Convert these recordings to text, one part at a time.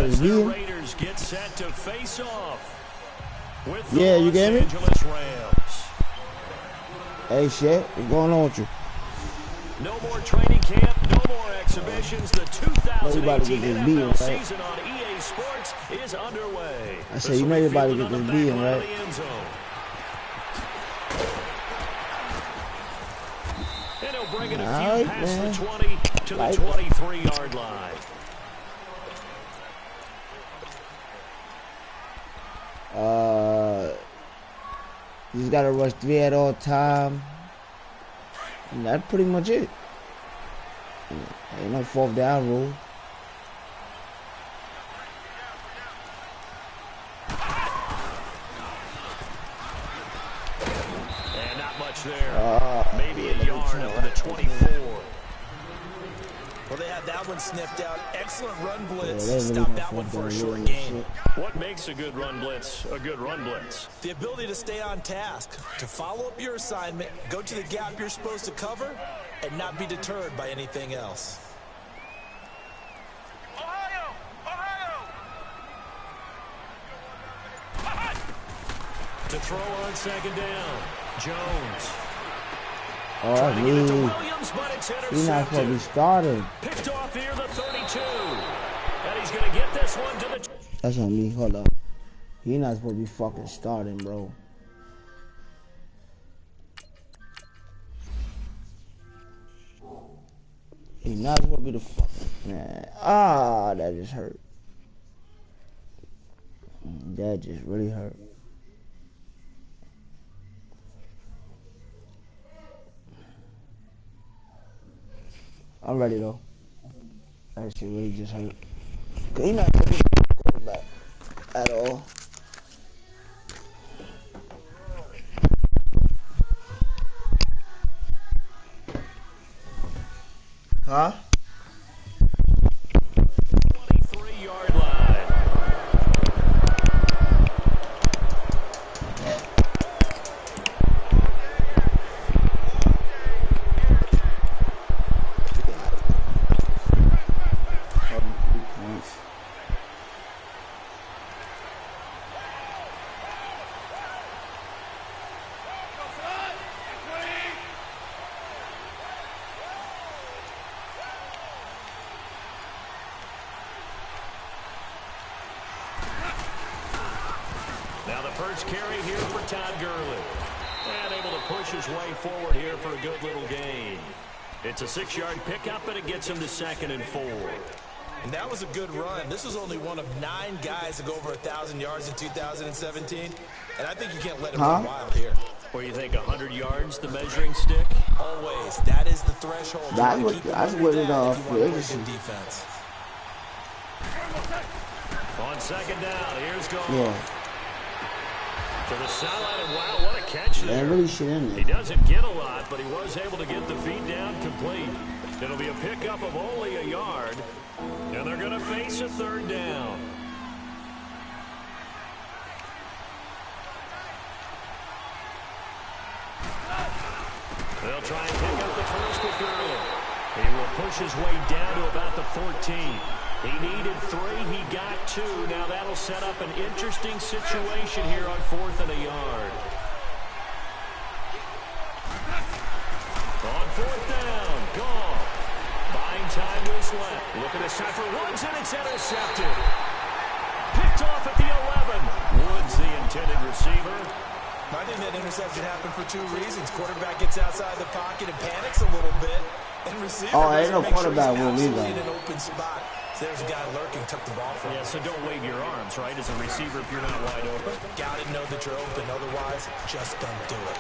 as the Raiders get set to face off with the Los Angeles Rams. Hey, shit, what's going on with you? No more training camp, no more exhibitions. The 2018 NFL season on EA Sports is underway. I said, you know you're about to get this beating, right? And he'll bring it a few past the 20 to the 23-yard line. He's got to rush 3 at all time. And that's pretty much it. Ain't no 4th down rule. And not much there. Maybe a yard over the 24. Well, they had that one sniffed out. Excellent run blitz. Stop that one for a short gain. What makes a good run blitz a good run blitz? The ability to stay on task, to follow up your assignment, go to the gap you're supposed to cover, and not be deterred by anything else. To throw on 2nd down, Jones. Oh, he's not supposed to be starting. Picked off here, the 32. And he's going to get this one to the... That's on me. Hold up. He's not supposed to be fucking starting, bro. He's not supposed to be the fucking... Man. Ah, that just hurt. That just really hurt. I'm ready though. That shit really just hurt. Cause he not taking the quarterback at all. Huh? 23-yard line. Now the first carry here for Todd Gurley. And able to push his way forward here for a good little gain. It's a 6-yard pickup, and it gets him to 2nd and 4. And that was a good run. This was only one of 9 guys to go over 1,000 yards in 2017. And I think you can't let him run wild here. Or you think 100 yards, the measuring stick? Always. That is the threshold. That's what it defense. On 2nd down, here's Goff. Yeah. To the sideline, and wow, what a catch there. Really shit in there. He doesn't get a lot, but he was able to get the feet down complete. It'll be a pickup of only a yard, and they're going to face a 3rd down. They'll try and pick up the first with Gurley. He will push his way down to about the 14. He needed 3, he got 2. Now that'll set up an interesting situation here on 4th and a yard. On 4th down, Goff. Buying time was left. Look at this time for Woods, and it's intercepted. Picked off at the 11. Woods, the intended receiver. I think that interception happened for 2 reasons. Quarterback gets outside the pocket and panics a little bit. And receiver ain't no quarterback will leave that. In an open spot. So there's a guy lurking, took the ball from him. Yeah, so don't wave your arms, right, as a receiver if you're not wide open. Gotta know that you're open, otherwise, just don't do it.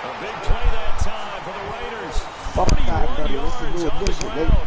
A big play that time for the Raiders. Fuck that, 41 yards on the ground.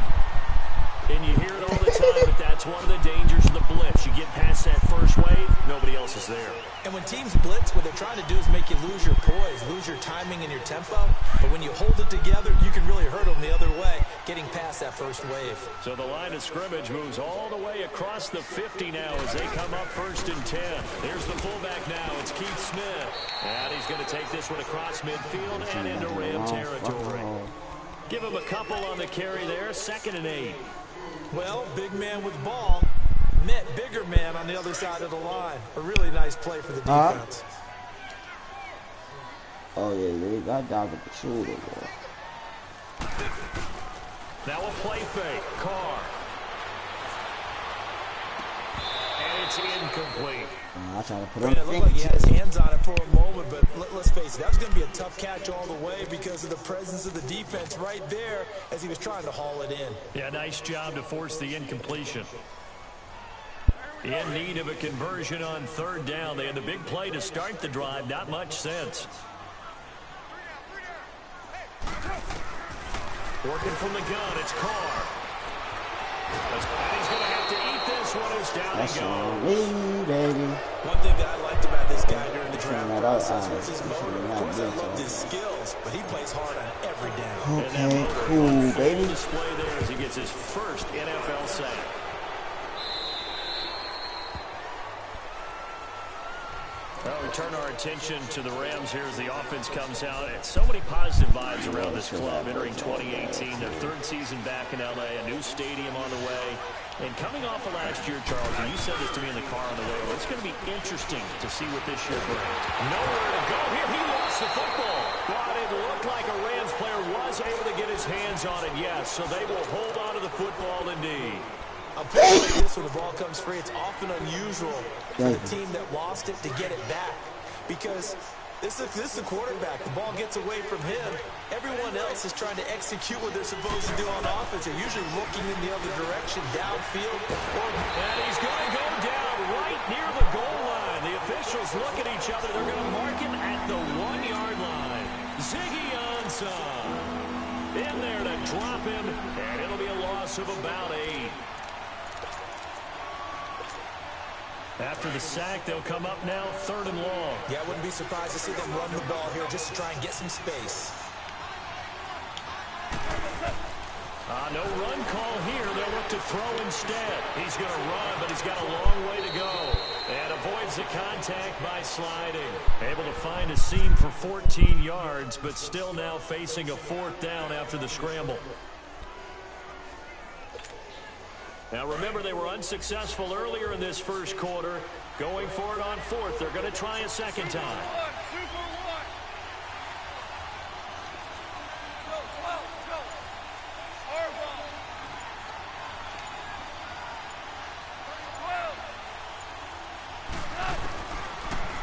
And you hear it all the time, but that's one of the dangers of the blitz. You get past that first wave, nobody else is there. And when teams blitz, what they're trying to do is make you lose your poise, lose your timing and your tempo. But when you hold it together, you can really hurt them the other way, getting past that first wave. So the line of scrimmage moves all the way across the 50 now as they come up 1st and 10. There's the fullback now. It's Keith Smith. And he's going to take this one across midfield and into Ram territory. Give him a couple on the carry there. 2nd and 8. Well, big man with ball met bigger man on the other side of the line. A really nice play for the defense. Oh, yeah, they got down with the shoulder, boy. Now a play fake. Carr. And it's incomplete. I tried to put it looked like he had his hands on it for a moment, but let's face it, that was going to be a tough catch all the way because of the presence of the defense right there as he was trying to haul it in. Yeah, nice job to force the incompletion. In need of a conversion on 3rd down. They had the big play to start the drive. Not much sense. Working from the gun, it's Carr. And he's going to have to eat this one as down he goes. Baby. One thing that I liked about this guy during the draft process was his motor. Of course, I loved his skills, but he plays hard on every down. Okay, cool, baby. Display there as he gets his first NFL sack. Well, we turn our attention to the Rams here as the offense comes out. So many positive vibes around this club entering 2018. Their 3rd season back in L.A., a new stadium on the way. And coming off of last year, Charles, and you said this to me in the car on the way, well, it's going to be interesting to see what this year brings. Nowhere to go here. He lost the football. But it looked like a Rams player was able to get his hands on it, yes. So they will hold on to the football indeed. A play like this when the ball comes free, it's often unusual for the team that lost it to get it back. Because this is the quarterback. The ball gets away from him. Everyone else is trying to execute what they're supposed to do on offense. They're usually looking in the other direction, downfield. And he's going to go down right near the goal line. The officials look at each other. They're going to mark him at the 1-yard line. Ziggy Ansah in there to drop him. And it'll be a loss of about 8. After the sack, they'll come up now 3rd and long. Yeah, I wouldn't be surprised to see them run the ball here just to try and get some space. No run call here. They'll look to throw instead. He's going to run, but he's got a long way to go. And avoids the contact by sliding. Able to find a seam for 14 yards, but still now facing a 4th down after the scramble. Now, remember, they were unsuccessful earlier in this first quarter. Going for it on 4th. They're going to try a 2nd time.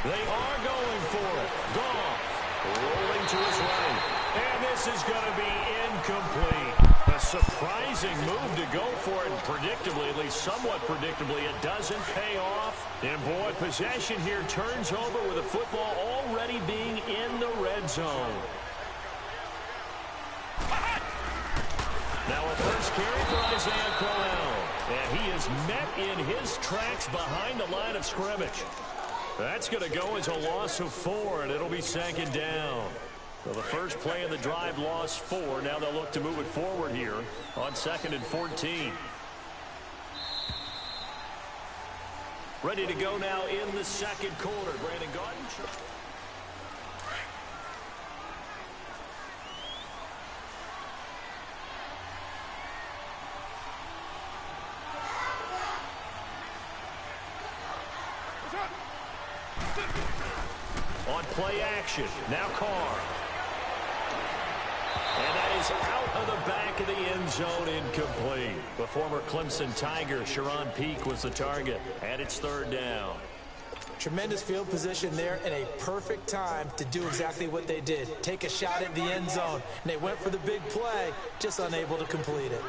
They are going for it. Goff rolling to his right. And this is going to be incomplete. A surprising move to go for it, and predictably, at least somewhat predictably, it doesn't pay off. And boy, possession here turns over with the football already being in the red zone. Now a first carry for Isaiah Crowell. And he is met in his tracks behind the line of scrimmage. That's going to go as a loss of 4, and it'll be 2nd down. So the first play of the drive lost 4. Now they'll look to move it forward here on 2nd and 14. Ready to go now in the 2nd quarter. Brandon Garden. On play action, now Carr. And that is out of the back of the end zone, incomplete. The former Clemson Tiger, Sharon Peak, was the target, and it's 3rd down. Tremendous field position there and a perfect time to do exactly what they did. Take a shot at the end zone. And they went for the big play, just unable to complete it.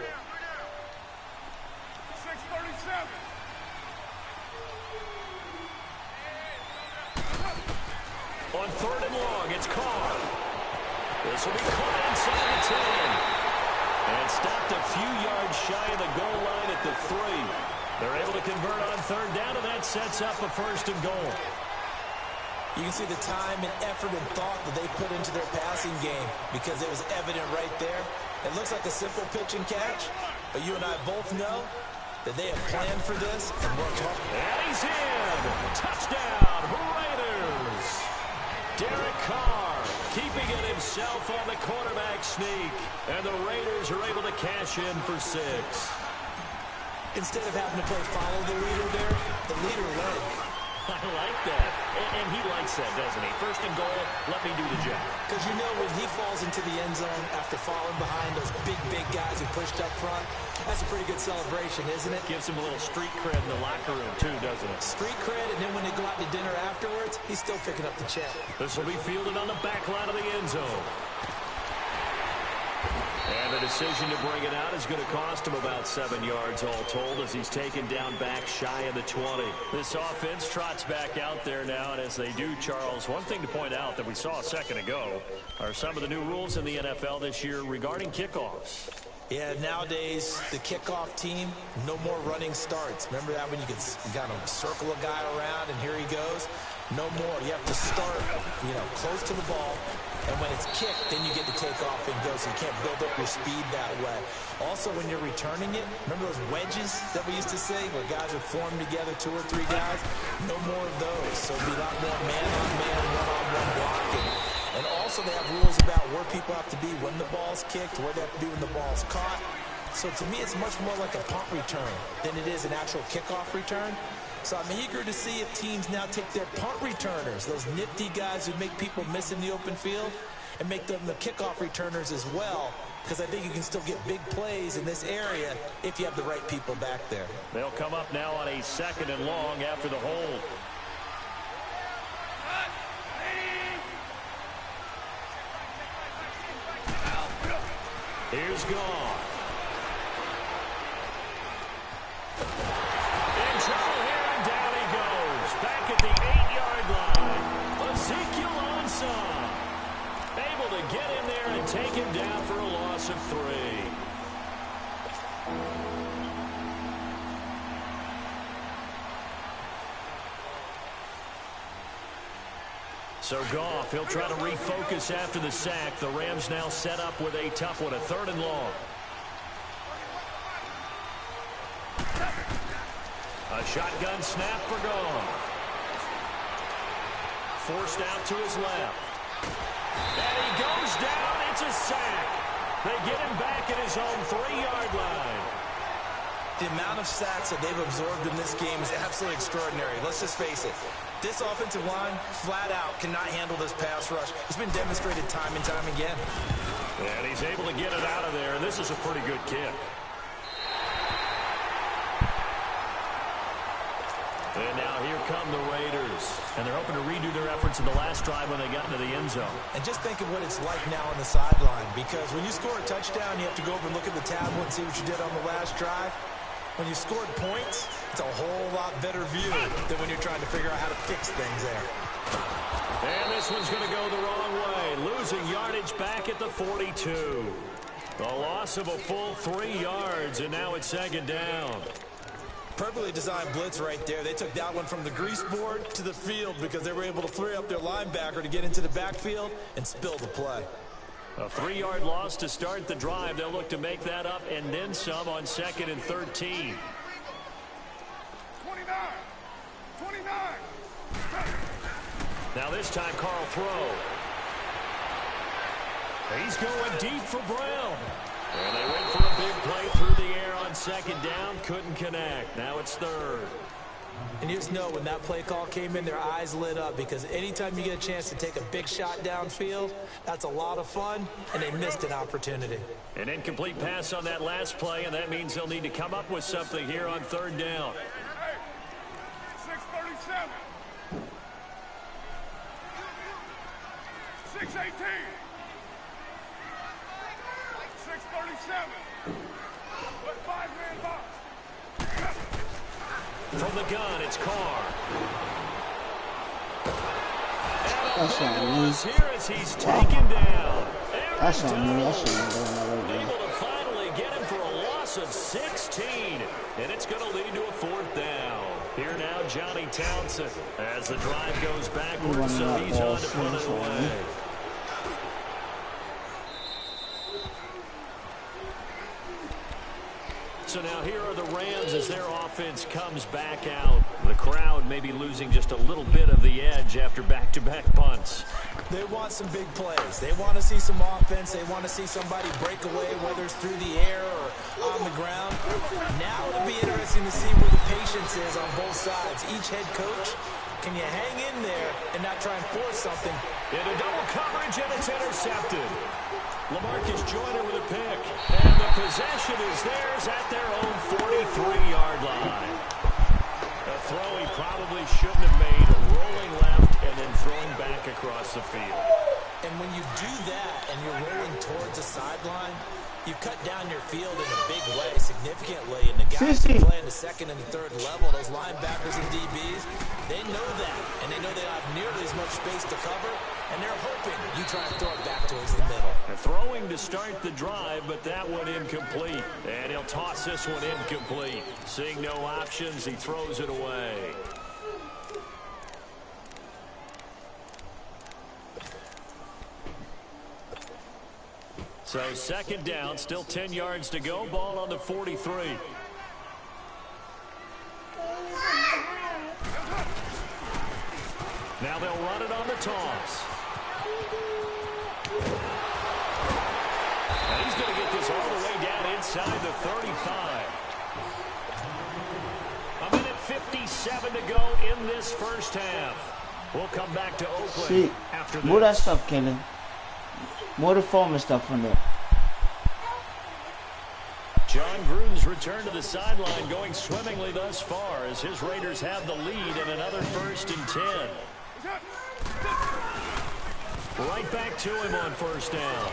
On 3rd and long, it's Carr. This will be caught inside the 10. And stopped a few yards shy of the goal line at the 3. They're able to convert on third down, and that sets up a 1st and goal. You can see the time and effort and thought that they put into their passing game because it was evident right there. It looks like a simple pitch and catch, but you and I both know that they have planned for this and worked hard. And he's in! Touchdown, Raiders! Derek Carr keeping it himself on the quarterback sneak, and the Raiders are able to cash in for 6. Instead of having to play follow the leader there, the leader led. I like that. And he likes that, doesn't he? 1st and goal, let me do the job. Because you know when he falls into the end zone after falling behind those big guys who pushed up front, that's a pretty good celebration, isn't it? Gives him a little street cred in the locker room, too, doesn't it? Street cred, and then when they go out to dinner afterwards, he's still picking up the check. This will be fielded on the back line of the end zone. And the decision to bring it out is going to cost him about 7 yards all told as he's taken down back shy of the 20. This offense trots back out there now, and as they do, Charles, one thing to point out that we saw a second ago are some of the new rules in the NFL this year regarding kickoffs. Yeah, nowadays, the kickoff team, no more running starts. Remember that when you could kind of circle a guy around and here he goes? No more. You have to start, close to the ball. And when it's kicked, then you get to take off and go, so you can't build up your speed that way. Also, when you're returning it, remember those wedges that we used to say where guys would form together, 2 or 3 guys? No more of those. So it'll be a lot more man-on-man, one-on-one blocking. And also they have rules about where people have to be when the ball's kicked, where they have to be when the ball's caught. So to me, it's much more like a punt return than it is an actual kickoff return. So I'm eager to see if teams now take their punt returners, those nifty guys who make people miss in the open field, and make them the kickoff returners as well, because I think you can still get big plays in this area if you have the right people back there. They'll come up now on a 2nd and long after the hold. Here's Goff. In trouble here, and down he goes. Back at the 8-yard line. Ezekiel Ansah able to get in there and take him down for a loss of 3. So Goff, he'll try to refocus after the sack. The Rams now set up with a tough one, a 3rd and long. A shotgun snap for Goff. Forced out to his left. And he goes down. It's a sack. They get him back at his own 3-yard line. The amount of sacks that they've absorbed in this game is absolutely extraordinary. Let's just face it. This offensive line, flat out, cannot handle this pass rush. It's been demonstrated time and time again. And he's able to get it out of there, and this is a pretty good kick. And now here come the Raiders. And they're hoping to redo their efforts in the last drive when they got into the end zone. And just think of what it's like now on the sideline, because when you score a touchdown, you have to go over and look at the tablet and see what you did on the last drive. When you scored points, it's a whole lot better view than when you're trying to figure out how to fix things there. And this one's going to go the wrong way. Losing yardage back at the 42. The loss of a full 3 yards, and now it's 2nd down. Perfectly designed blitz right there. They took that one from the grease board to the field because they were able to free up their linebacker to get into the backfield and spill the play. A 3-yard loss to start the drive. They'll look to make that up and then some on 2nd and 13. 29. Now this time Carl throw. He's going deep for Brown. And they went for a big play through the air on 2nd down. Couldn't connect. Now it's 3rd. And you just know when that play call came in, their eyes lit up, because anytime you get a chance to take a big shot downfield, that's a lot of fun, and they missed an opportunity. An incomplete pass on that last play, and that means they'll need to come up with something here on 3rd down. 6:37. 6:18. 6:37. Put 5-man box. From the gun, it's Carr. That's what I mean. Here as he's taken down. That's what I mean. That shit ain't going Able to finally loss of 16, and it's going to lead to a 4th down. Here now, Johnny Townsend, as the drive goes backwards, so he's on to put it away. So now here are the Rams as their offense comes back out. The crowd may be losing just a little bit of the edge after back-to-back punts. They want some big plays. They want to see some offense. They want to see somebody break away, whether it's through the air or on the ground. Now it'll be interesting to see where the patience is on both sides. Each head coach, can you hang in there and not try and force something? Into double coverage, and it's intercepted. LaMarcus Joyner with a pick, and the possession is theirs at their own 43-yard line. A throw he probably shouldn't have made, rolling left and then throwing back across the field. And when you do that and you're rolling towards the sideline, you cut down your field in a big way, significantly. And the guys who play in the second and the third level, those linebackers and DBs, they know that. And they know they don't have nearly as much space to cover. And they're hoping you try and throw it back towards the middle. Throwing to start the drive, but that one incomplete. And he'll toss this one incomplete. Seeing no options, he throws it away. So 2nd down, still 10 yards to go. Ball on the 43. Now they'll run it on the toss. And he's going to get this all the way down inside the 35. A minute 57 to go in this first half. We'll come back to Oakland after this. More that stuff, Kellen. More the former stuff from there. John Gruden's return to the sideline going swimmingly thus far as his Raiders have the lead in another 1st and 10. Right back to him on 1st down.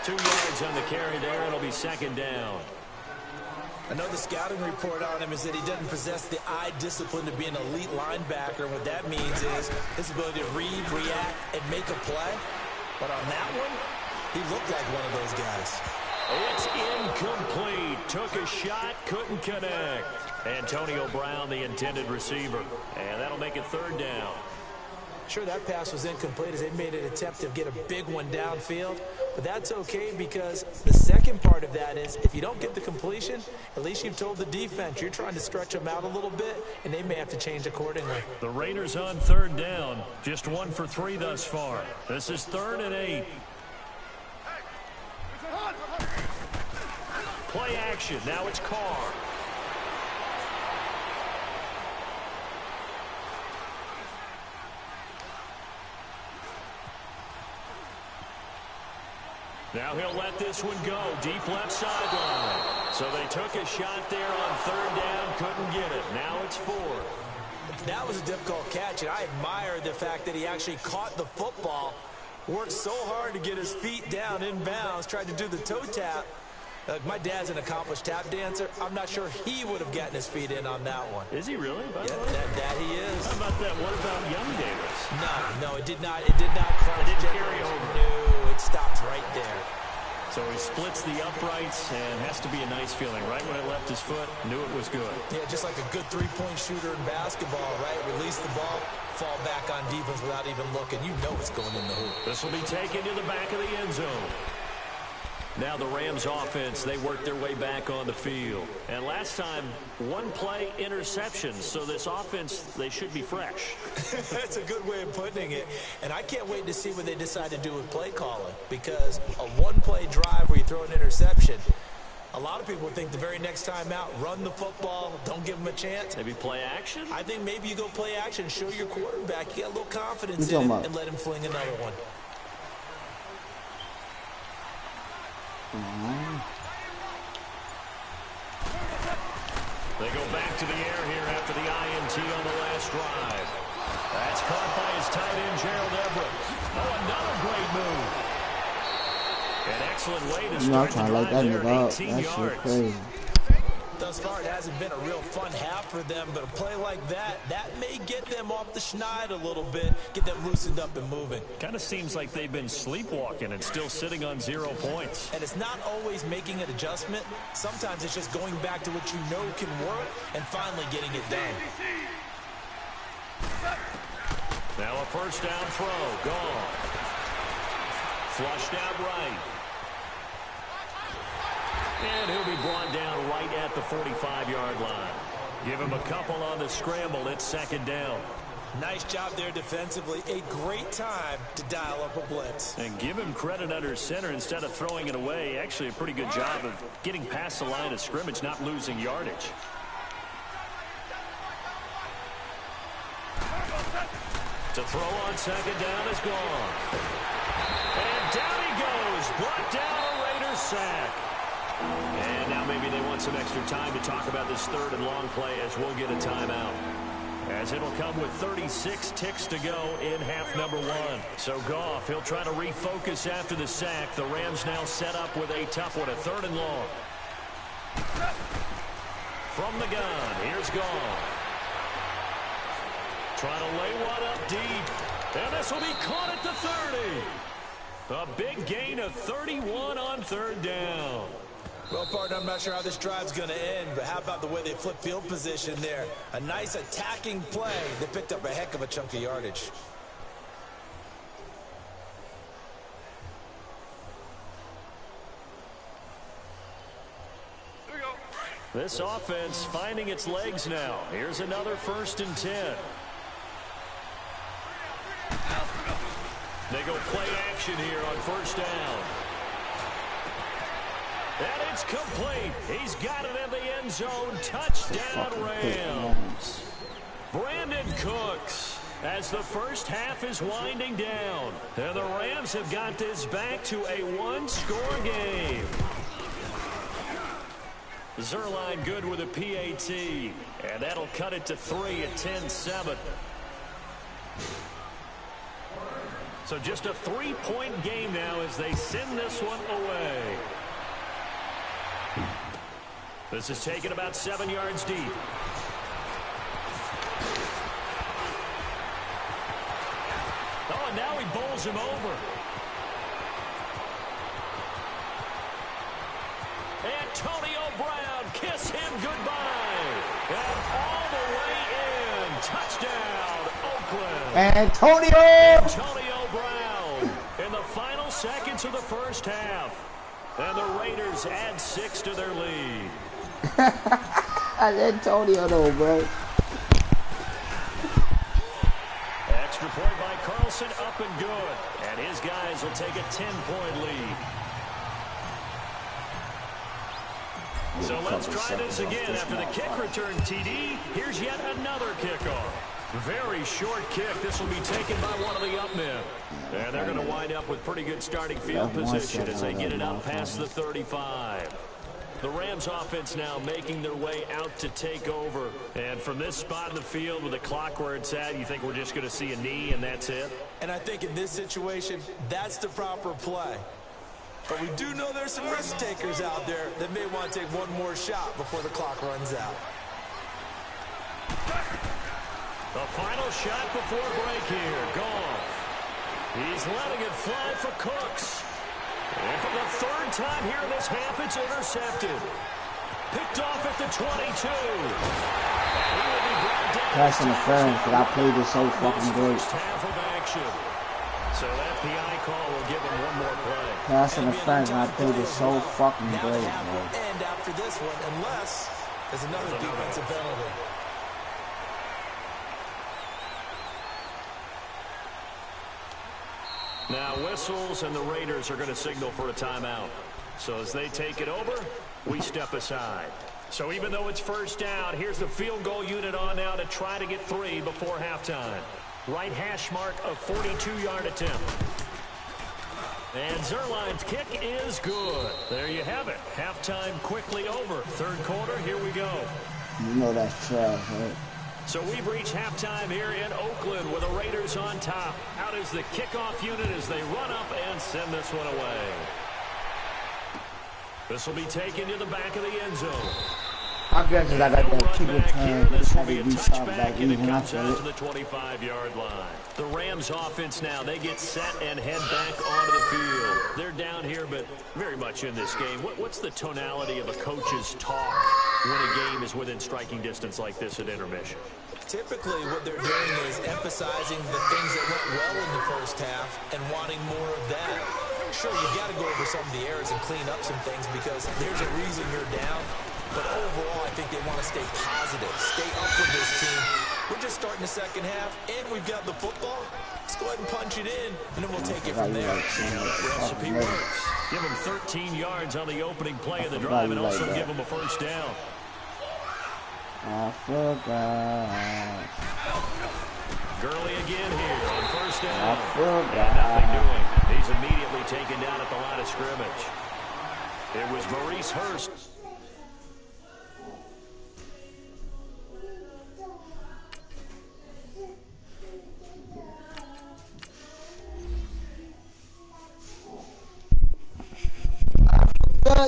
2 yards on the carry there. It'll be 2nd down. I know the scouting report on him is that he doesn't possess the eye discipline to be an elite linebacker. And what that means is his ability to read, react, and make a play. But on that one, he looked like one of those guys. It's incomplete. Took a shot, couldn't connect. Antonio Brown, the intended receiver. And that'll make it 3rd down. Sure, that pass was incomplete as they made an attempt to get a big one downfield. But that's okay because the second part of that is if you don't get the completion, at least you've told the defense you're trying to stretch them out a little bit, and they may have to change accordingly. The Raiders on 3rd down. Just 1 for 3 thus far. This is 3rd and 8. Play action. Now it's Carr. Now he'll let this one go. Deep left sideline. So they took a shot there on 3rd down. Couldn't get it. Now it's 4th. That was a difficult catch, and I admire the fact that he actually caught the football, worked so hard to get his feet down inbounds, tried to do the toe tap. My dad's an accomplished tap dancer. I'm not sure he would have gotten his feet in on that one. Is he really? Yeah, that he is. How about that? What about Young Davis? No, it did not. It did not crunch. It didn't carry over. No, it stopped right there. So he splits the uprights and has to be a nice feeling. Right when it left his foot, knew it was good. Yeah, just like a good three-point shooter in basketball, right? Release the ball, fall back on defense without even looking. You know it's going in the hoop. This will be taken to the back of the end zone. Now the Rams offense, they work their way back on the field. And last time, 1 play interception. So this offense, they should be fresh. That's a good way of putting it. And I can't wait to see what they decide to do with play calling. Because a 1-play drive where you throw an interception, a lot of people think the very next time out, run the football, don't give them a chance. Maybe play action? I think maybe you go play action, show your quarterback, you got a little confidence in him, and let him fling another one. They go back to the air here after the INT on the last drive. That's caught by his tight end, Gerald Everett. Oh, another great move. An excellent way to start the drive there, 18 yards. The thus far, it hasn't been a real fun half for them, but a play like that may get them off the schneid a little bit, get them loosened up and moving. Kind of seems like they've been sleepwalking and still sitting on 0 points. And it's not always making an adjustment. Sometimes it's just going back to what you know can work and finally getting it done. Now a first down throw, gone. Flushed out right. And he'll be brought down right at the 45-yard line. Give him a couple on the scramble. It's second down. Nice job there defensively. A great time to dial up a blitz. And give him credit under center instead of throwing it away. Actually a pretty good job of getting past the line of scrimmage, not losing yardage. To throw on second down is gone. And down he goes. Brought down a Raiders sack. And now maybe they want some extra time to talk about this third and long play as we'll get a timeout. As it'll come with 36 ticks to go in half number 1. So Goff, he'll try to refocus after the sack. The Rams now set up with a tough one, a third and long. From the gun, here's Goff. Trying to lay one up deep. And this will be caught at the 30. A big gain of 31 on third down. Well, partner, I'm not sure how this drive's going to end, but how about the way they flip field position there? A nice attacking play that picked up a heck of a chunk of yardage. Here we go. This offense finding its legs now. Here's another 1st and 10. They go play action here on first down. And it's complete. He's got it in the end zone. Touchdown, Rams. Brandon Cooks as the first half is winding down. And the Rams have got this back to a one-score game. Zerline good with a PAT. And that'll cut it to 3 at 10-7. So just a 3-point game now as they send this one away. This is taken about 7 yards deep. Oh, and now he bowls him over. Antonio Brown, kiss him goodbye. And all the way in. Touchdown, Oakland. Antonio Brown in the final seconds of the first half. And the Raiders add 6 to their lead. Antonio though, bro. Extra point by Carlson, up and good. And his guys will take a 10-point lead. So let's try this again. After the kick return TD, here's yet another kickoff. Very short kick. This will be taken by one of the up men. And they're going to wind up with pretty good starting field position as they get it up past the 35. The Rams offense now making their way out to take over. And from this spot in the field with the clock where it's at, you think we're just going to see a knee and that's it? And I think in this situation, that's the proper play. But we do know there's some risk takers out there that may want to take one more shot before the clock runs out. The final shot before break here. Goff. He's letting it fly for Cooks. And for the third time here in this half, it's intercepted. Picked off at the 22. And he will be brought down. Pass interference, but I played it so fucking good. First half of action. So that PI call will give him one more play. Pass interference, and I played it so fucking great, bro. And after this one, unless there's another defensive penalty. Now whistles and the Raiders are going to signal for a timeout. So as they take it over, we step aside. So even though it's first down, here's the field goal unit on now to try to get 3 before halftime. Right hash mark of 42-yard attempt. And Zerline's kick is good. There you have it. Halftime quickly over. Third quarter, here we go. You know that's trash, right? So we've reached halftime here in Oakland with the Raiders on top. Out is the kickoff unit as they run up and send this one away. This will be taken to the back of the end zone. I guess I got that kick return. This will Had be to a do something touchback, like and it even comes after out it. to the 25-yard line. The Rams offense now, they get set and head back onto the field. They're down here, but very much in this game. What's the tonality of a coach's talk when a game is within striking distance like this at intermission? Typically, what they're doing is emphasizing the things that went well in the first half and wanting more of that. Sure, you've got to go over some of the errors and clean up some things because there's a reason you're down. But overall, I think they want to stay positive, stay up with this team. We're just starting the second half, and we've got the football. Let's go ahead and punch it in, and then we'll take it from there. See how that recipe works. Give them 13 yards on the opening play of the drive and also give them a first down. I forgot. Gurley again here on first down. I forgot. And nothing doing. He's immediately taken down at the line of scrimmage. It was Maurice Hurst.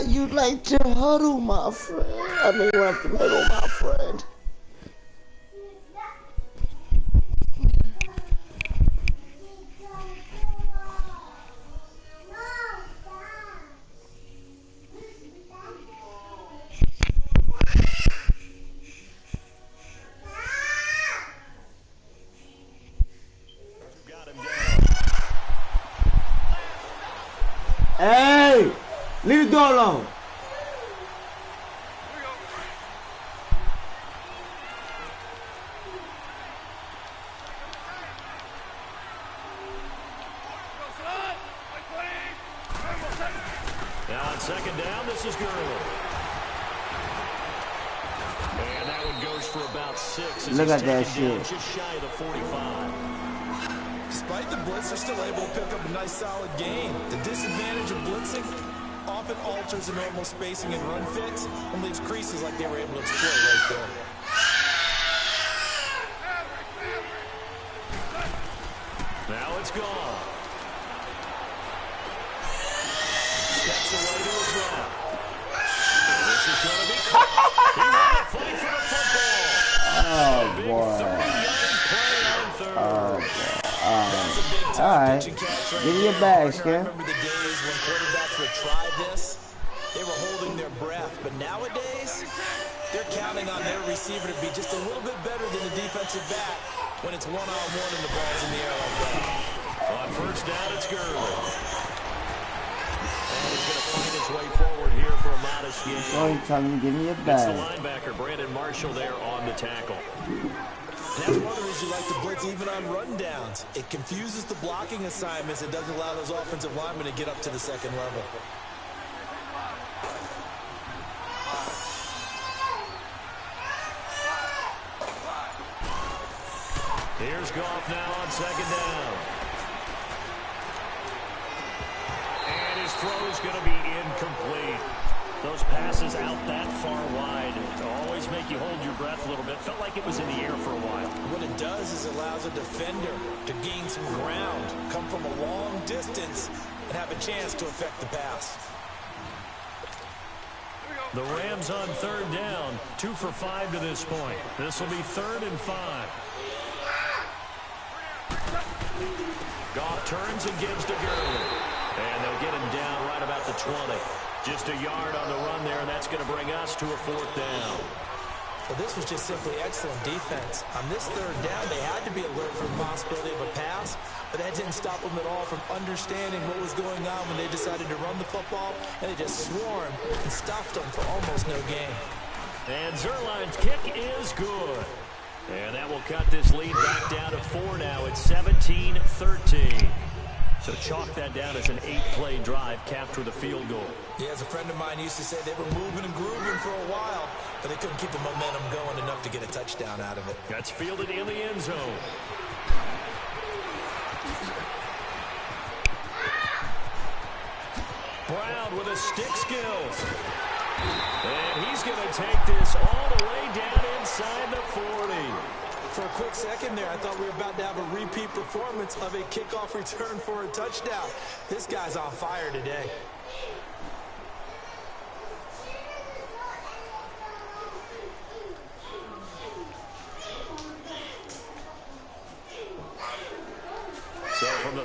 You like to huddle, my friend. I mean, you have to huddle, my friend. Got him down. Hey! Leave the door alone. Now on second down, this is Gurley. And that one goes for about 6. Look at that shit. Just shy of the 45. Despite the blitz, they're still able to pick up a nice, solid gain. The disadvantage of blitzing often alters the normal spacing and run fits and leaves creases like they were able to exploit right there. Now it's gone. Steps away to his left. This is going to be caught. He won the fight for the football. Oh, Big boy. 30-yard play on third. Oh, boy. That's a big time All right. pitch and catch right Give me there. your bag, I Skin. remember the days when quarterbacks would try this. They were holding their breath. But nowadays, they're counting on their receiver to be just a little bit better than the defensive back when it's one-on-one and the ball's in the air like that. On first down, it's Gurley. And he's going to find his way forward here for a modest gain. Oh, you telling me, give me a It's the bag. linebacker, Brandon Marshall, there on the tackle. That's one of the reasons you like to blitz even on rundowns. It confuses the blocking assignments. It doesn't allow those offensive linemen to get up to the second level. Here's Goff now on second down. And his throw's going to be incomplete. Those passes out that far wide always make you hold your breath a little bit. Felt like it was in the air for a while. What it does is it allows a defender to gain some ground, come from a long distance, and have a chance to affect the pass. The Rams on third down, 2 for 5 to this point. This will be 3rd and 5. Goff turns and gives to Gurley. And they'll get him down right about the 20. Just a yard on the run there, and that's going to bring us to a 4th down. Well, this was just simply excellent defense. On this third down, they had to be alert for the possibility of a pass, but that didn't stop them at all from understanding what was going on when they decided to run the football, and they just swarmed and stopped them for almost no gain. And Zerline's kick is good. And that will cut this lead back down to 4 now. It's 17-13. So chalk that down as an 8-play drive capped with a field goal. Yeah, as a friend of mine used to say, they were moving and grooving for a while, but they couldn't keep the momentum going enough to get a touchdown out of it. That's fielded in the end zone. Brown with a stick skills. And he's going to take this all the way down inside the 40. For a quick second there, I thought we were about to have a repeat performance of a kickoff return for a touchdown. This guy's on fire today.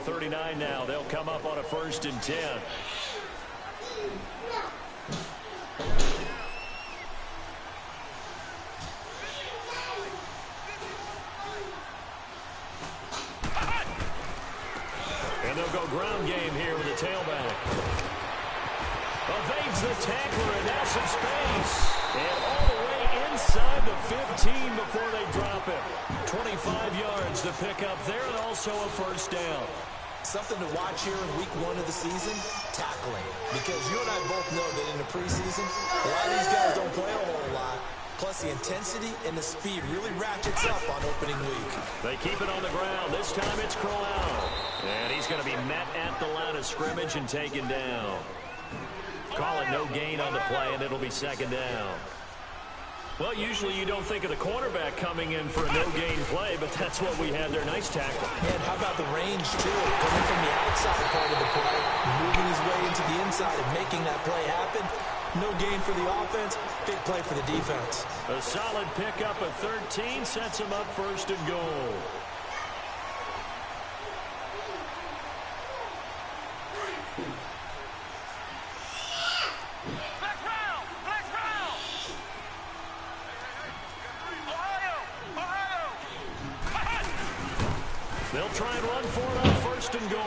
39 now. They'll come up on a 1st and 10. And they'll go ground game here with the tailback. Evades the tackler, and now some space. And all the way inside the 15 before they drop it. 25 yards to pick up there, and also a 1st down. Something to watch here in week 1 of the season, tackling. Because you and I both know that in the preseason, a lot of these guys don't play a whole lot. Plus, the intensity and the speed really ratchets up on opening week. They keep it on the ground. This time it's Crowell. And he's going to be met at the line of scrimmage and taken down. Call it no gain on the play, and it'll be 2nd down. Well, usually you don't think of the cornerback coming in for a no-gain play, but that's what we had there. Nice tackle. And how about the range, too? Coming from the outside part of the play, moving his way into the inside and making that play happen. No gain for the offense, big play for the defense. A solid pickup of 13 sets him up 1st and goal. They'll try and run for it on 1st and goal.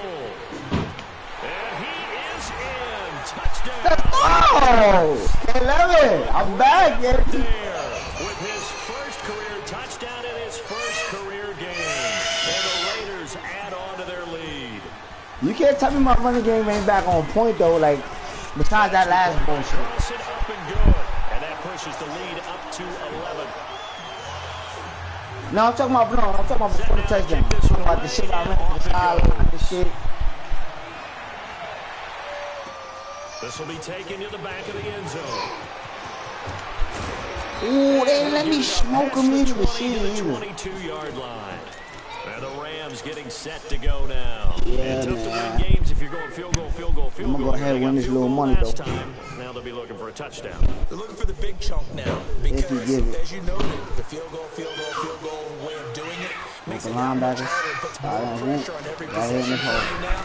And he is in. Touchdown. Oh! I love it. I'm back, there with his 1st career touchdown in his 1st career game. And the Raiders add on to their lead. You can't tell me my running game ain't back on point, though, like, besides that last bullshit. Up and good. And that pushes the lead up to 11. No, I'm talking about before the touchdown. I'm talking about the shit I ran to the sideline, the shit. This will be taken to the back of the end zone. Ooh, they let me smoke him into the shit either. 22-yard line. And the Rams getting set to go now. Yeah, tough to win games if you're going field goal. I'm gonna go ahead and win this little money, though. Now they'll be looking for a touchdown. They're looking for the big chunk now. Because, as you noted, the field goal way of doing it makes it that much harder and puts more pressure on every position. Now,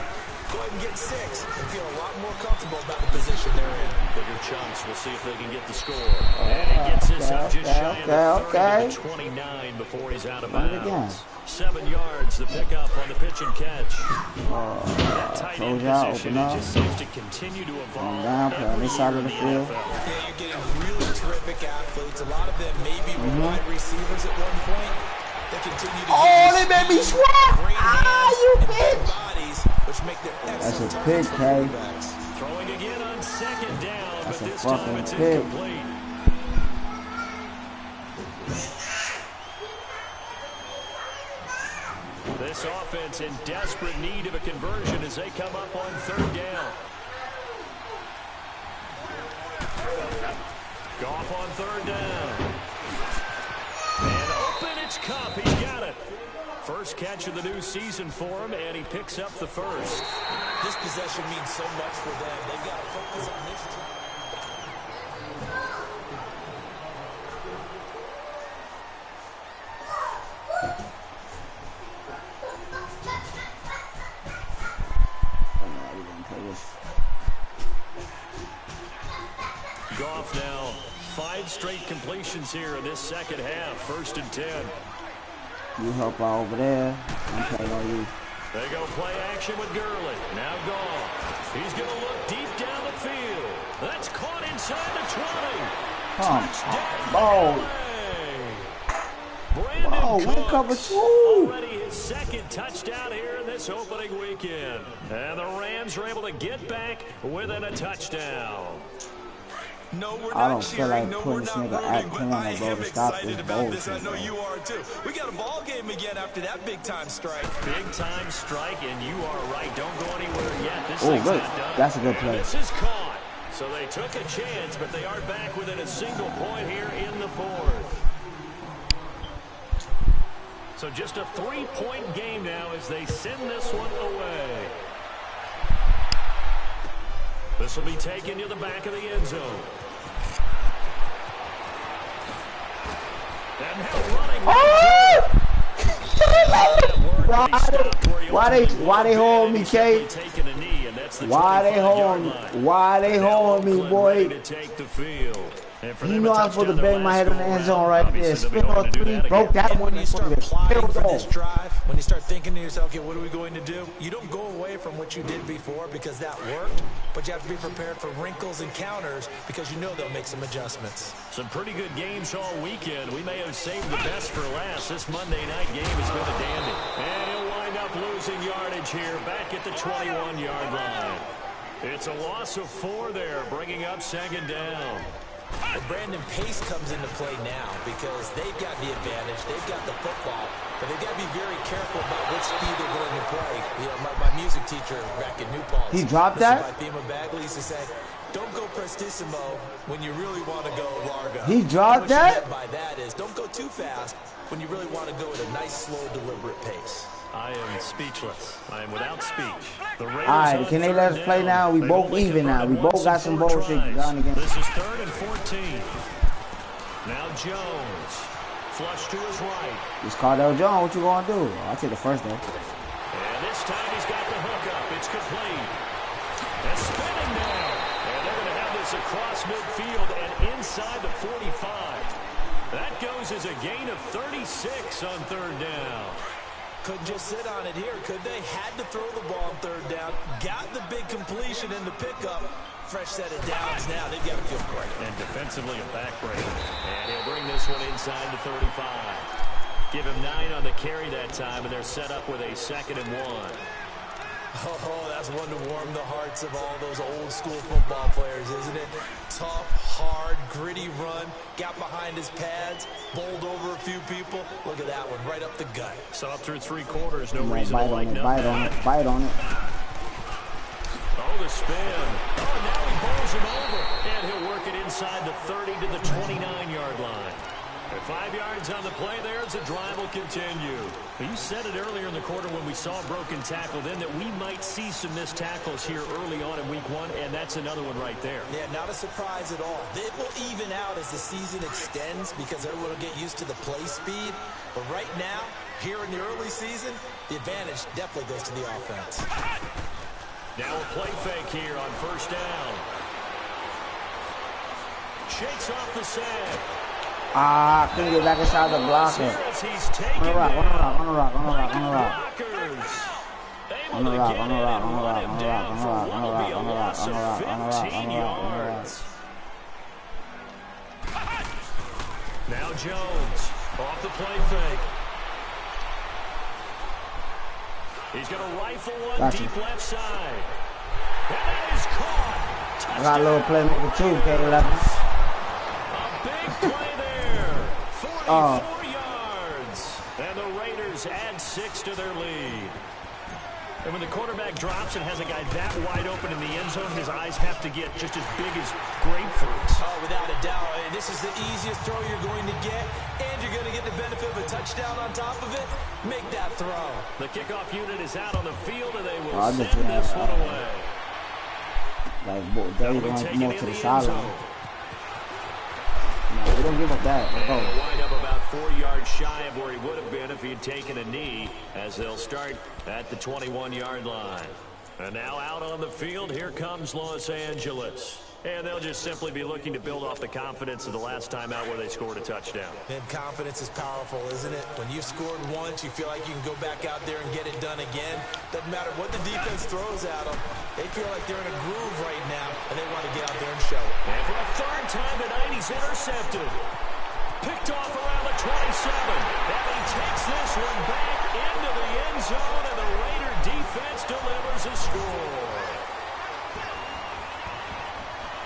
go ahead and get 6 and feel a lot more comfortable about the position they're in. Bigger chunks. We'll see if they can get the score. And he gets this up just shy of 30 to 29 before he's out of bounds. 7 yards, the pickup on the pitch and catch. That tight end position just seems to continue to evolve. Down, on this side of the field. Yeah, you're getting really terrific athletes. A lot of them maybe were wide receivers at one point. They continue to they made me swap! Ah, you bitch! Bodies, which make them that's a pick, Kay. Throwing again on 2nd down, that's but this time it's pick. incomplete. This offense in desperate need of a conversion as they come up on 3rd down. Goff on 3rd down. And open, it's Cup. He's got it. First catch of the new season for him, and he picks up the 1st. This possession means so much for them. They've got to focus on this drive. Goff now 5 straight completions here in this 2nd half. 1st and 10. You help out over there. I'm playing on you. They go play action with Gurley. Now Goff. He's going to look deep down the field. That's caught inside the 20. Brandon Cooks, cover 2. already his 2nd touchdown here in this opening weekend. And the Rams are able to get back within a touchdown. No, we're I not don't feel like cheering. No, putting we're this not nigga at rooting, but I corner, bro, am to stop excited this about this. I bullshit, know man. you are too. We got a ball game again after that big-time strike. Big-time strike, and you are right. Don't go anywhere yet. This Oh, thing's good. not done. That's a good play. This is caught. So they took a chance, but they are back within a single point here in the 4th. So just a 3-point game now as they send this one away. This will be taken to the back of the end zone. And now running. Oh! That work Why they hold me, K? Why they hold me, boy? You know I'm supposed to bang my head on the end zone right there. Spin on 3, broke that one. When you start plotting for this drive, when you start thinking to yourself, okay, what are we going to do? You don't go away from what you did before because that worked, but you have to be prepared for wrinkles and counters because you know they'll make some adjustments. Some pretty good games all weekend. We may have saved the best for last. This Monday night game has been a dandy. And he'll wind up losing yardage here back at the 21-yard line. It's a loss of 4 there, bringing up 2nd down. Well, Brandon, pace comes into play now because they've got the advantage. They've got the football, but they've got to be very careful about which speed they're going to play. You know, my music teacher back in New Paltz. He dropped that? My Thema Bagley used to say, don't go prestissimo when you really want to go largo. He dropped that? What by that is don't go too fast when you really want to go at a nice, slow, deliberate pace. I am speechless. I am without speech. All right, can they let us play now? We both even now. We both got some bullshit done against. This is 3rd and 14. Now Jones. Flush to his right. It's Cardell Jones. What you gonna do? I'll take the first though. And this time he's got the hook up. It's complete. They're spinning now. And they're going to have this across midfield and inside the 45. That goes as a gain of 36 on 3rd down. Couldn't just sit on it here, could they? Had to throw the ball on 3rd down. Got the big completion in the pickup. Fresh set of downs now. They've got to feel great. And defensively a backbreaker. And he'll bring this one inside the 35. Give him 9 on the carry that time, and they're set up with a 2nd and 1. Oh, that's one to warm the hearts of all those old school football players, isn't it? Tough, hard, gritty run. Got behind his pads, bowled over a few people. Look at that one, right up the gut. So up through 3 quarters, no reason to like no. Bite on it. Oh, the spin. Oh, now he bowls him over. And he'll work it inside the 30 to the 29-yard line. And 5 yards on the play there as the drive will continue. You said it earlier in the quarter when we saw a broken tackle then that we might see some missed tackles here early on in week 1, and that's another one right there. Yeah, not a surprise at all. It will even out as the season extends because everyone will get used to the play speed. But right now, here in the early season, the advantage definitely goes to the offense. Now a play fake here on 1st down. Shakes off the sack. Couldn't get back inside the blocker. On the rock. Now Jones off the play fake. He's going to rifle one deep left side. And that is caught. I got a little playmaker too, K11. A big play there. 44 yards. And the Raiders add 6 to their lead. And when the quarterback drops and has a guy that wide open in the end zone, his eyes have to get just as big as grapefruits. Oh, without a doubt. And this is the easiest throw you're going to get, and you're going to get the benefit of a touchdown on top of it. Make that throw. The kickoff unit is out on the field, and they will send this one away. Like, they're going more to the sideline. No, we don't give up that. And he'll wind up about 4 yards shy of where he would have been if he had taken a knee, as they'll start at the 21-yard line. And now out on the field, here comes Los Angeles. And they'll just simply be looking to build off the confidence of the last time out where they scored a touchdown. And confidence is powerful, isn't it? When you've scored once, you feel like you can go back out there and get it done again. Doesn't matter what the defense throws at them. They feel like they're in a groove right now, and they want to get out there and show it. And for a 3rd time tonight, he's intercepted. Picked off around the 27. And he takes this one back into the end zone, and the Raider defense delivers a score.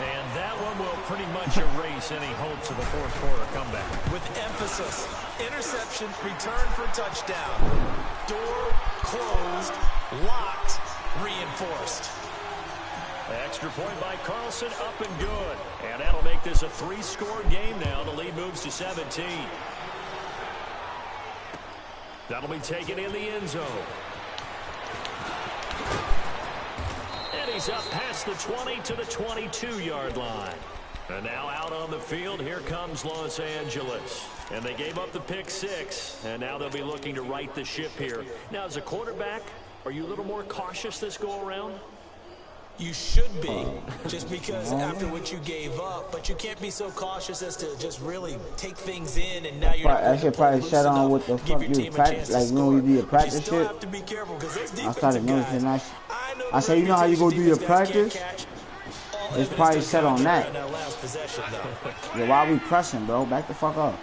And that one will pretty much erase any hopes of a 4th quarter comeback. With emphasis, interception, return for touchdown. Door closed, locked, reinforced. Extra point by Carlson, up and good. And that'll make this a 3-score game now. The lead moves to 17. That'll be taken in the end zone. And he's up past the 20 to the 22-yard line. And now out on the field, here comes Los Angeles. And they gave up the pick 6, and now they'll be looking to right the ship here. Now, as a quarterback, are you a little more cautious this go-around? You should be, just because after what you gave up, but you can't be so cautious as to just really take things in, and now you're not I should probably shut on what the fuck you practice, like when we do your practice shit. I started noticing that. I say, you know how you go do your practice? It's probably set on that. Yeah, why are we pressing, bro? Back the fuck up.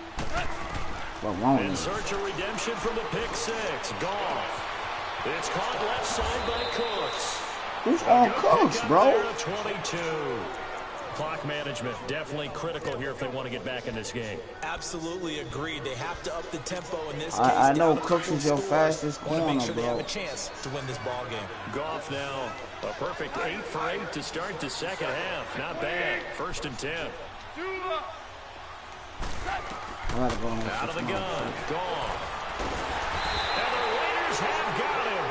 What wrong with In search of redemption from the pick 6. Goff. It's caught left side by Cooks. Who's on Cooks, bro? 22. Clock management definitely critical here if they want to get back in this game. Absolutely agreed. They have to up the tempo in this case. I know Cooks is your fastest corner, make sure bro. they have a chance to win this ball game. Goff now a perfect 8 for 8 to start the second half. Not bad. 1st and 10. Out of the gun. Goff. And the Raiders have got him.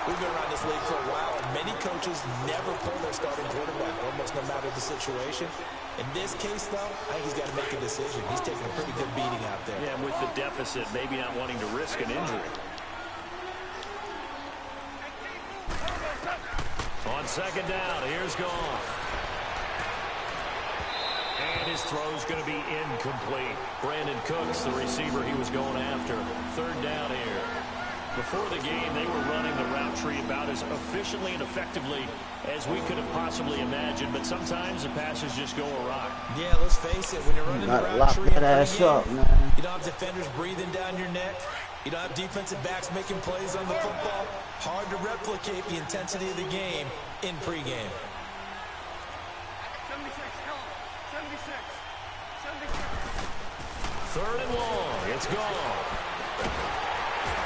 We've been around this league for a while, and many coaches never pull their starting quarterback, almost no matter the situation. In this case, though, I think he's got to make a decision. He's taking a pretty good beating out there. Yeah, and with the deficit, maybe not wanting to risk an injury. On 2nd down, here's Goff. And his throw's going to be incomplete. Brandon Cooks, the receiver he was going after. 3rd down here. Before the game, they were running the route tree about as efficiently and effectively as we could have possibly imagined, but sometimes the passes just go awry. Yeah, let's face it, when you're running the route tree, you don't have defenders breathing down your neck. You don't have defensive backs making plays on the football. Hard to replicate the intensity of the game in pregame. 3rd and long. It's gone.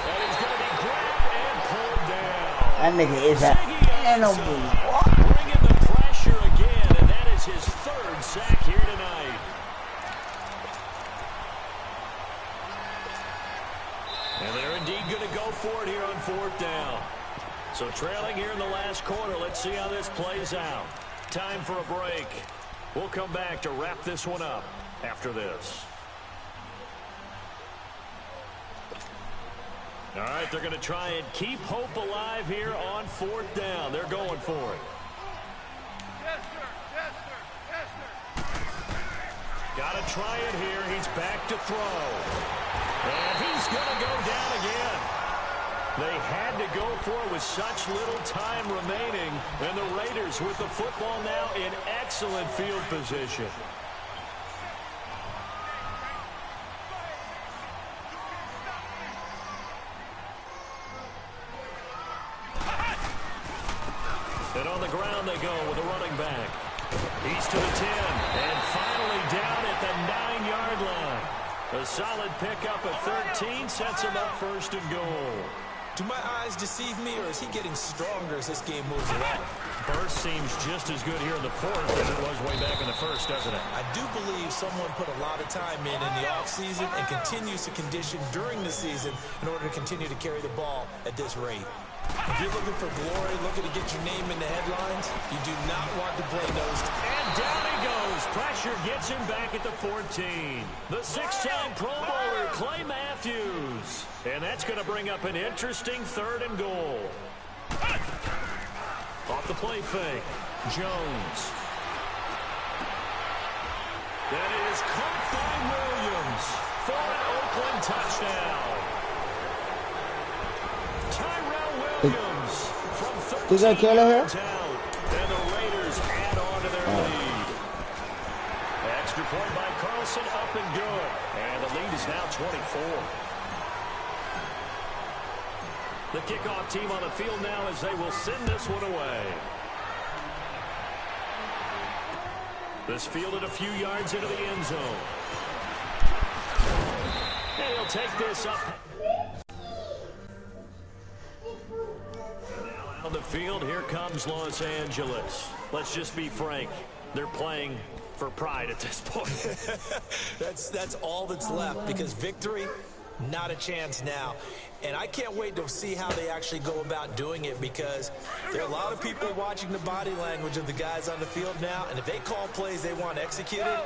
And he's going to be grabbed and pulled down. That nigga is an animal. Bringing the pressure again, and that is his 3rd sack here tonight. And they're indeed going to go for it here on 4th down. So trailing here in the last quarter. Let's see how this plays out. Time for a break. We'll come back to wrap this one up after this. All right, they're going to try and keep hope alive here on 4th down. They're going for it. Yes, sir. Yes, sir. Yes, sir. Got to try it here. He's back to throw. And he's going to go down again. They had to go for it with such little time remaining. And the Raiders with the football now in excellent field position. And on the ground they go with a running back. He's to the 10 and finally down at the 9-yard line. A solid pickup at 13 sets him up 1st and goal. Do my eyes deceive me, or is he getting stronger as this game moves along? Burst seems just as good here in the 4th as it was way back in the 1st, doesn't it? I do believe someone put a lot of time in the offseason and continues to condition during the season in order to continue to carry the ball at this rate. If you're looking for glory, looking to get your name in the headlines, you do not want to play nose. And down he goes. Pressure gets him back at the 14. The 6-time Pro Bowler, Clay Matthews. And that's going to bring up an interesting 3rd and goal. Off the play fake. Jones. That is caught by Williams for an Oakland touchdown. Williams from 13 yards out, and the Raiders add on to their lead. Extra point by Carlson, up and good, and the lead is now 24. The kickoff team on the field now as they will send this one away. This fielded a few yards into the end zone. And he'll take this up. On the field, here comes Los Angeles. Let's just be frank. They're playing for pride at this point. That's all that's left, because victory Not a chance now. And I can't wait to see how they actually go about doing it, because there are a lot of people watching the body language of the guys on the field now, and if they call plays they want executed,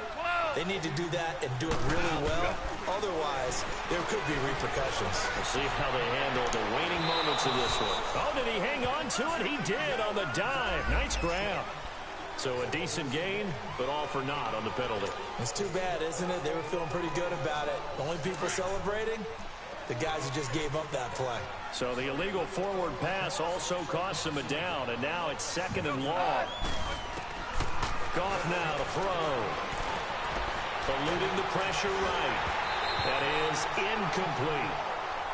they need to do that and do it really well. Otherwise, there could be repercussions. We'll see how they handle the waning moments of this one. Oh, did he hang on to it? He did on the dive. Nice grab. So a decent gain, but all for naught on the penalty. It's too bad, isn't it? They were feeling pretty good about it. The only people celebrating, the guys who just gave up that play. So the illegal forward pass also costs him a down, and now it's 2nd and long. Goff now to throw. Eluding the pressure right. That is incomplete.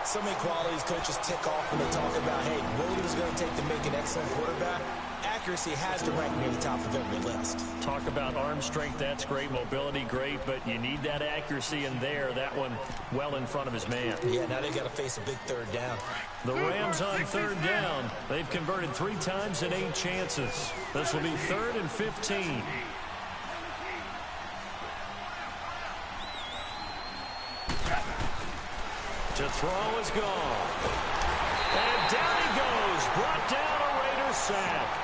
So many qualities coaches tick off when they talk about, hey, what is it going to take to make an excellent quarterback? Accuracy has to rank near the top of every list. Talk about arm strength, that's great. Mobility, great, but you need that accuracy in there. That one well in front of his man. Yeah, now they got to face a big 3rd down. The Rams on 3rd down. They've converted 3 times in 8 chances. This will be 3rd and 15. To throw is gone. And down he goes. Brought down a Raiders sack.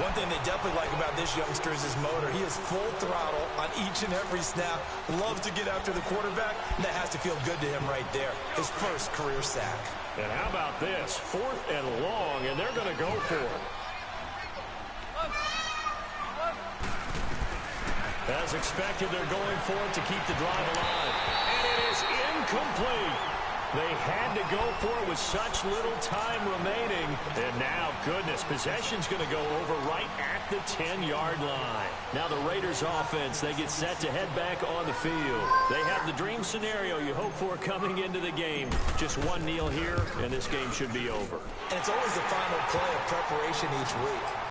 One thing they definitely like about this youngster is his motor. He is full throttle on each and every snap. Loves to get after the quarterback. And that has to feel good to him right there. His first career sack. And how about this? 4th and long, and they're going to go for it. As expected, they're going for it to keep the drive alive. And it is incomplete. They had to go for it with such little time remaining. And now, goodness, possession's going to go over right at the 10-yard line. Now the Raiders offense, they get set to head back on the field. They have the dream scenario you hope for coming into the game. Just one kneel here, and this game should be over. And it's always the final play of preparation each week.